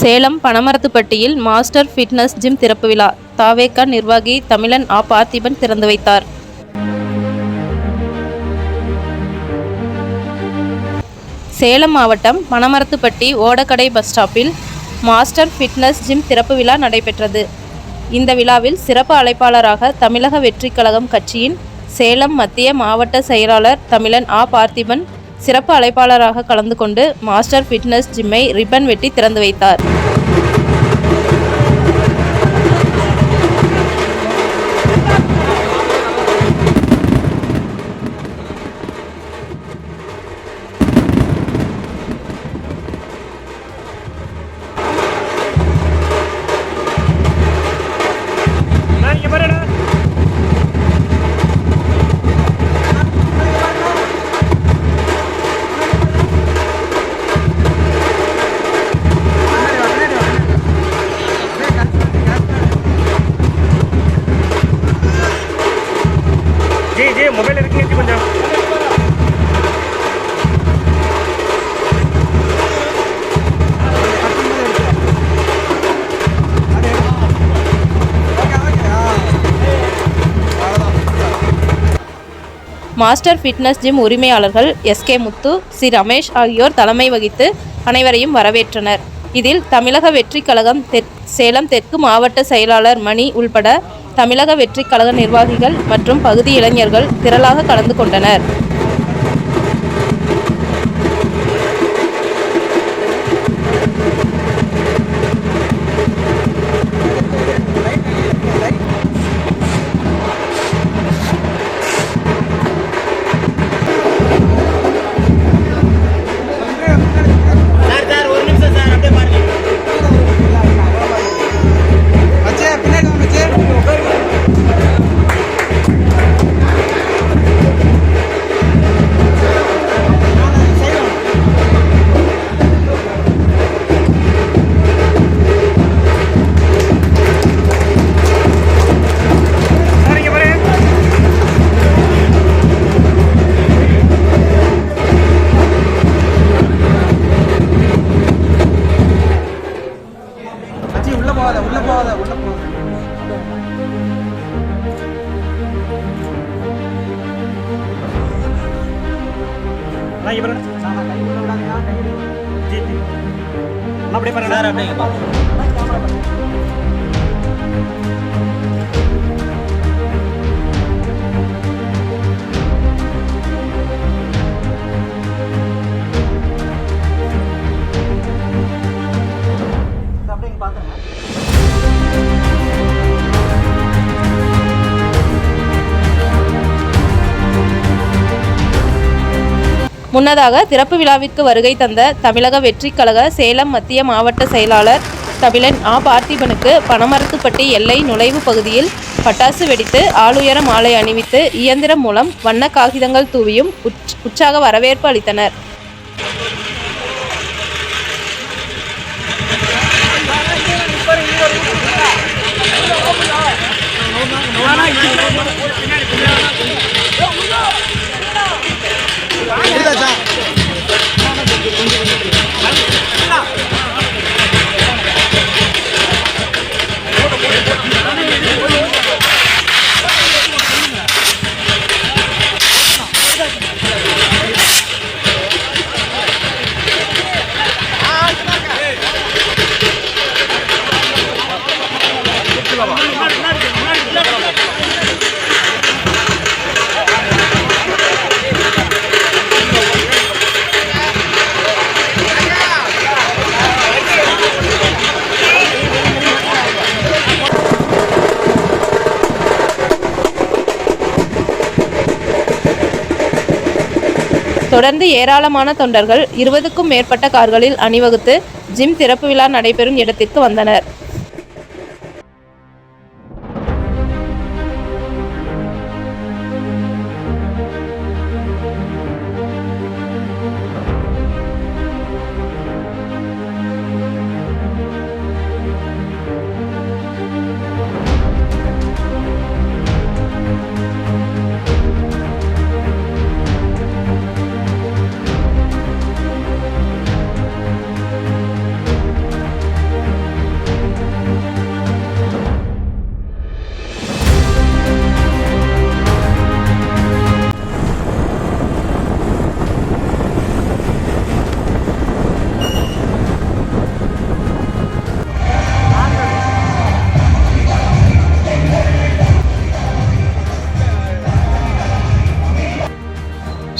Salem பனமரத்துப்பட்டியில் master fitness gym திறப்பு விழா தாவேகா நிர்வாகி தமிழன் பார்த்திபன் திறந்து வைத்தார். சேலம் மாவட்டம் பனமரத்துப்பட்டி ஓடக்கடை பஸ் ஸ்டாப்பில் மாஸ்டர் ஃபிட்னஸ் ஜிம் திறப்பு விழா நடைபெற்றது. இந்த விழாவில் சிறப்பு அழைப்பாளராக தமிழக வெற்றிக் கழகம் கட்சியின் சேலம் மத்திய மாவட்ட செயலாளர் தமிழன் பார்த்திபன் சிறப்பு அழைப்பாளராக கலந்து கொண்டு மாஸ்டர் ஃபிட்னஸ் ஜிம்மை ரிப்பன் வெட்டி திறந்து வைத்தார். जी मोबाइल रखने की கொஞ்சம் மாஸ்டர் ஃபிட்னஸ் ஜிம் உரிமையாளர்கள் எஸ்கே முத்து, சி ரமேஷ் ஆகியோர் தலைமை வகித்து அனைவரையும் வரவேற்றனர். இதில் தமிழக வெற்றிக் கழகம் சேலம் தெற்கு மாவட்ட செயலாளர் மணி உள்பட தமிழக வெற்றிக் கழக நிர்வாகிகள் மற்றும் பகுதி இளைஞர்கள் திரளாக கலந்து கொண்டனர். நான் இவர சாமா கை உள்ள விடாதீங்க கை ஜி ஜி அப்படியே பாருங்க சார் அப்படியே அப்படியே பாருங்க. முன்னதாக திறப்பு விழாவிற்கு வருகை தந்த தமிழக வெற்றிக் கழக சேலம் மத்திய மாவட்ட செயலாளர் தமிழன் பார்த்திபனுக்கு பனமரத்துப்பட்டி எல்லை நுழைவு பகுதியில் பட்டாசு வெடித்து ஆளுயர மாலை அணிவித்து இயந்திரம் மூலம் வண்ண காகிதங்கள் தூவியும் உற்சாக வரவேற்பு அளித்தனர். தொடர்ந்து ஏராளமான தொண்டர்கள் 20க்கும் மேற்பட்ட கார்களில் அணிவகுத்து ஜிம் திறப்பு விழா நடைபெறும் இடத்திற்கு வந்தனர்.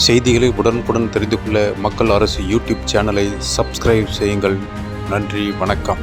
செய்திகளை உடனுக்குடன் தெரிந்து கொள்ள மக்கள் அரசு யூடியூப் சேனலை சப்ஸ்கிரைப் செய்யுங்கள். நன்றி, வணக்கம்.